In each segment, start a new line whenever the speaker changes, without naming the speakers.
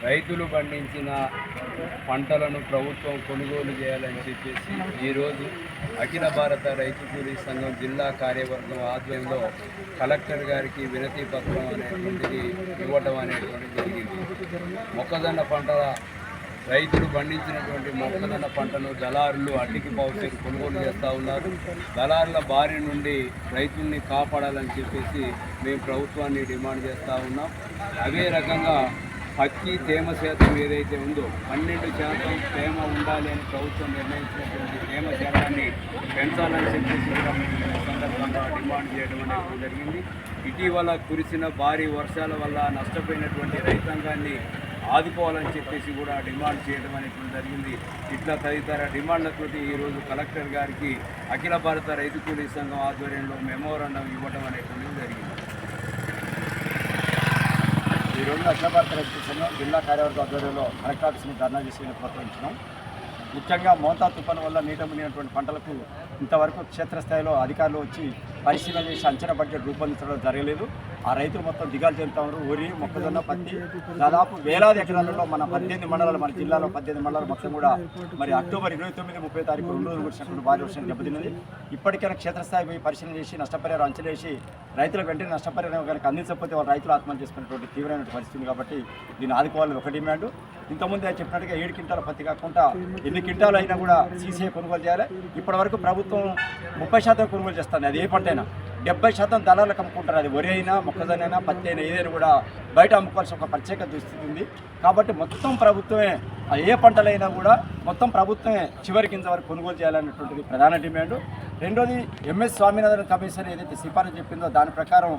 రైతులు పండించిన పంటలను ప్రభుత్వం కొనుగోలు చేయాలని చెప్పేసి ఈరోజు అఖిల భారత రైతు కూలీ సంఘం జిల్లా కార్యవర్గం ఆధ్వర్యంలో కలెక్టర్ గారికి వినతి పత్రం అనేటువంటిది ఇవ్వటం అనేటువంటిది జరిగింది. మొక్కజొన్న పంటల రైతులు పండించినటువంటి మొక్కజొన్న పంటను దళారులు అడ్డికి పావుచేసి కొనుగోలు చేస్తూ ఉన్నారు. దళారుల బారి నుండి రైతుల్ని కాపాడాలని చెప్పేసి మేము ప్రభుత్వాన్ని డిమాండ్ చేస్తూ ఉన్నాం. అదే రకంగా పత్తి తేమ శాతం ఏదైతే ఉందో 12% తేమ ఉండాలి అని ప్రభుత్వం నిర్ణయించినటువంటి తేమ శాతాన్ని పెంచాలని చెప్పేసి కూడా మేము సందర్భంగా డిమాండ్ చేయడం అనేది జరిగింది. ఇటీవల కురిసిన భారీ వర్షాల వల్ల నష్టపోయినటువంటి రైతాంగాన్ని ఆదుకోవాలని చెప్పేసి కూడా డిమాండ్ చేయడం అనేటువంటి జరిగింది. ఇట్లా తదితర డిమాండ్లతోటి ఈరోజు కలెక్టర్ గారికి అఖిల భారత రైతు కూలీ సంఘం ఆధ్వర్యంలో మెమోరాండం ఇవ్వడం అనేటువంటిది జరిగింది.
ఈరోజు అఖిల భారత రైతు సంఘం జిల్లా కార్యవర్గ ఆధ్వర్యంలో కలెక్టర్ ఆఫీస్ని ధర్నా చేసి ప్రోత్సహించినాం. ముఖ్యంగా మోంతా తుఫాను వల్ల నీట మునిగినటువంటి పంటలకు ఇంతవరకు క్షేత్రస్థాయిలో అధికారులు వచ్చి పరిశీలన చేసి అంచనా బడ్జెట్ రూపొందించడం జరగలేదు. ఆ రైతులు మొత్తం దిగాలు చెందుతారు. వరి, మొక్కజొన్న, పత్తి దాదాపు వేలాది ఎకరాలలో మన 18 మండలాలు, మన జిల్లాలో 18 మండలాలు మొత్తం కూడా మరి అక్టోబర్ 29, 30 తారీఖు 2 రోజులు కురిసినటువంటి భారీ వర్షం దెబ్బతిన్నది. ఇప్పటికైనా క్షేత్రస్థాయి పోయి పరిశీలన చేసి నష్టపరిహారం అంచనా వేసి రైతులకు వెంటనే నష్టపరిహారం కనుక అందించకపోతే వాళ్ళు రైతులు ఆత్మహత్య చేసుకునేటువంటి తీవ్రమైన పరిస్థితి. కాబట్టి దీన్ని ఆదుకోవాలని ఒక డిమాండ్. ఇంతకుముందు చెప్పినట్టుగా 7 క్వింటాల పత్తి కాకుండా ఎన్ని క్వింటాలు అయినా కూడా సీసీఐ కొనుగోలు చేయాలి. ఇప్పటివరకు ప్రభుత్వం 30% కొనుగోలు చేస్తుంది. అది ఏ పంట అయినా 70% దళాలకు అమ్ముకుంటారు. అది వరి అయినా, మొక్కజొన్న అయినా, పత్తి అయినా ఏదైనా కూడా బయట అమ్ముకోవాల్సిన ఒక ప్రత్యేక దుస్థితి ఉంది. కాబట్టి మొత్తం ప్రభుత్వమే ఏ పంటలైనా కూడా మొత్తం ప్రభుత్వమే చివరి కింద వరకు కొనుగోలు చేయాలనేటువంటిది ప్రధాన డిమాండ్. రెండోది ఎంఎస్ స్వామినాథన్ కమిషన్ ఏదైతే సిఫారసు చెప్పిందో దాని ప్రకారం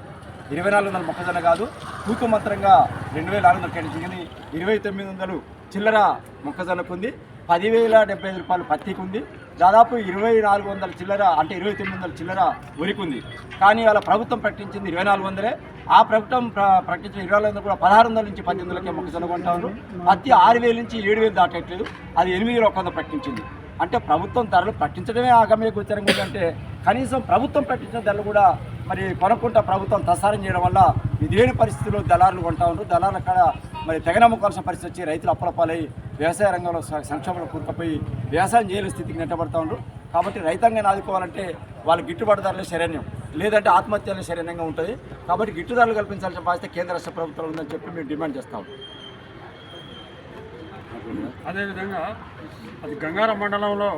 2400 మొక్కజొన్న కాదు, తూకు మంత్రంగా 2400 కేటాయించింది. 2900 చిల్లర మొక్కజొన్నకు ఉంది, 10,075 రూపాయలు పత్తికి ఉంది, దాదాపు 2400 చిల్లర అంటే 2900 చిల్లర వరికి ఉంది. కానీ వాళ్ళ ప్రభుత్వం ప్రకటించింది 2400. ఆ ప్రభుత్వం ప్రకటించిన 2400 కూడా 1600 నుంచి 1800కే మొక్కజొన్న కొంటా ఉన్నారు. పత్తి 6000 నుంచి 7000 దాటట్లేదు. అది 8100 ప్రకటించింది. అంటే ప్రభుత్వం ధరలు ప్రకటించడమే ఆగమ్య గోచరంగా ఉందంటే కనీసం ప్రభుత్వం ప్రకటించిన ధరలు కూడా మరి కొనుక్కుంటా ప్రభుత్వం తసారం చేయడం వల్ల ఇదేని పరిస్థితుల్లో దళారులు కొంటా ఉంటారు. దళారుల కాడ మరి తెగనమ్ముకోవాల్సిన పరిస్థితి వచ్చి రైతులు అప్పలపాలై వ్యవసాయ రంగంలో సంక్షోభంలో కూరుకుపోయి వ్యవసాయం చేయలేని స్థితికి నెట్టబడతా ఉంటారు. కాబట్టి రైతాంగాన్ని ఆదుకోవాలంటే వాళ్ళ గిట్టుబాటు ధరలే శరణ్యం, లేదంటే ఆత్మహత్యలే శరణ్యంగా ఉంటుంది. కాబట్టి గిట్టుదలలు కల్పించాల్సిన బాధ్యత కేంద్ర రాష్ట్ర ప్రభుత్వం ఉందని చెప్పి మేము డిమాండ్ చేస్తాం.
అదేవిధంగా అది గంగారం మండలంలో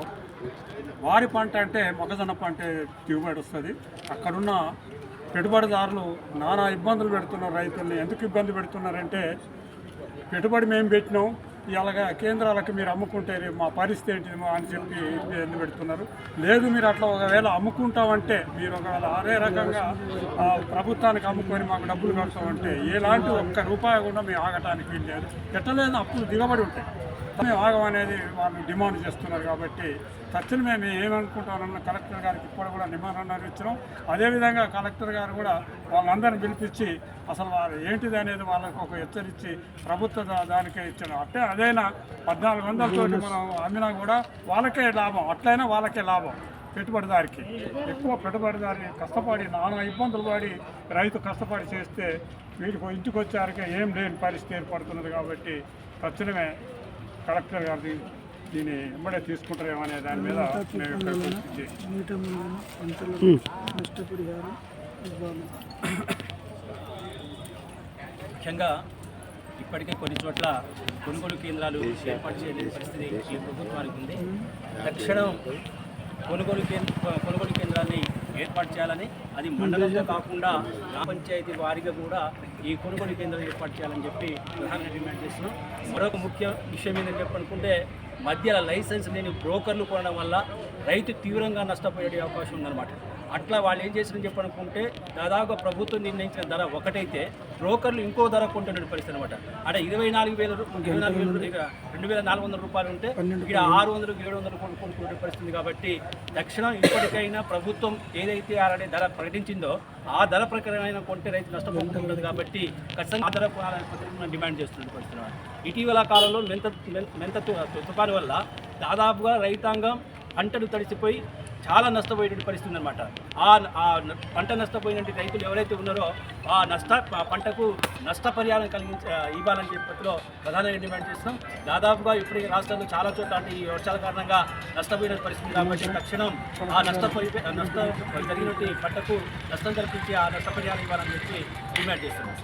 వారి పంట అంటే మొక్కజొన్న పంట దిగుబడి వస్తుంది. అక్కడున్న పెట్టుబడిదారులు నానా ఇబ్బందులు పెడుతున్నారు. రైతుల్ని ఎందుకు ఇబ్బంది పెడుతున్నారంటే పెట్టుబడి మేము పెట్టినాం, ఇలాగా కేంద్రాలకు మీరు అమ్ముకుంటే మా పరిస్థితి ఏంటి అని చెప్పి ఇబ్బంది పెడుతున్నారు. లేదు మీరు అట్లా ఒకవేళ అమ్ముకుంటామంటే మీరు ఒకవేళ అదే రకంగా ప్రభుత్వానికి అమ్ముకొని మాకు డబ్బులు కడతామంటే ఎలాంటి ఒక్క రూపాయి కూడా మేము ఆగటానికి వీల్లేదు. ఎట్టలేదు అప్పులు దిగబడి ఉంటాయి. మేము ఆగమనేది వాళ్ళు డిమాండ్ చేస్తున్నారు. కాబట్టి తక్షణమే మేము ఏమనుకుంటామన్న కలెక్టర్ గారికి ఇప్పుడు కూడా నిబంధనలు ఇచ్చినాం. అదేవిధంగా కలెక్టర్ గారు కూడా వాళ్ళందరినీ పిలిపించి అసలు వారు ఏంటిది అనేది వాళ్ళకు ఒక హెచ్చరించి ప్రభుత్వ దానికే ఇచ్చారు. అంటే అదైనా 1400 మనం అమ్మినా కూడా వాళ్ళకే లాభం, అట్లయినా వాళ్ళకే లాభం. పెట్టుబడిదారికి ఎక్కువ పెట్టుబడిదారి కష్టపడి నానా ఇబ్బందులు పడి రైతు కష్టపడి చేస్తే వీటికి ఇంటికి వచ్చారికే ఏం లేని పరిస్థితి ఏర్పడుతున్నది. కాబట్టి తక్షణమే కలెక్టర్ గారు దీన్ని ఇమ్మడే తీసుకుంటారేమనే దాని మీద
ముఖ్యంగా ఇప్పటికే కొన్ని చోట్ల కొనుగోలు కేంద్రాలు ఏర్పాటు చేయలేని పరిస్థితి ఈ ప్రభుత్వానికి ఉంది. తక్షణం కొనుగోలు కేంద్రాన్ని ఏర్పాటు చేయాలని, అది మండలంలో కాకుండా గ్రామ పంచాయతీ వారిగా కూడా ఈ కొనుగోలు కేంద్రాలు ఏర్పాటు చేయాలని చెప్పి ప్రధానంగా డిమాండ్ చేస్తున్నాం. మరొక ముఖ్య విషయం ఏంటని చెప్పనుకుంటే మధ్యలో లైసెన్స్ లేని బ్రోకర్లు కొనడం వల్ల రైతు తీవ్రంగా నష్టపోయే అవకాశం ఉందన్నమాట. అట్లా వాళ్ళు ఏం చేసిరని చెప్పనుకుంటే దాదాపుగా ప్రభుత్వం నిర్ణయించిన ధర ఒకటైతే బ్రోకర్లు ఇంకో ధర కొంటున్న పరిస్థితి అనమాట. అంటే 24,400 రూపాయలు ఉంటే ఇక్కడ 600, 700 కొనుక్కునే పరిస్థితి. కాబట్టి తక్షణం ఇప్పటికైనా ప్రభుత్వం ఏదైతే ఆల్రెడీ ధర ప్రకటించిందో ఆ ధర ప్రకారమైన కొంటే రైతు నష్టపోతుంది. కాబట్టి ఖచ్చితంగా ఆ ధర కొనాలని డిమాండ్ చేస్తున్న పరిస్థితి. ఇటీవల కాలంలో మెంత తుఫాను వల్ల దాదాపుగా రైతాంగం పంటలు తడిసిపోయి చాలా నష్టపోయేటువంటి పరిస్థితి ఉందన్నమాట. ఆ పంట నష్టపోయినటువంటి రైతులు ఎవరైతే ఉన్నారో ఆ పంటకు నష్టపరిహారం ఇవ్వాలని చెప్పిలో ప్రధానంగా డిమాండ్ చేస్తున్నాం. దాదాపుగా ఇప్పటికీ రాష్ట్రంలో చాలా చోట్ల ఈ వర్షాల కారణంగా నష్టపోయిన పరిస్థితి కాబట్టి తక్షణం ఆ జరిగినటువంటి పంటకు నష్టం కల్పించి ఆ నష్టపరిహారం ఇవ్వాలని చెప్పి డిమాండ్ చేస్తున్నాం.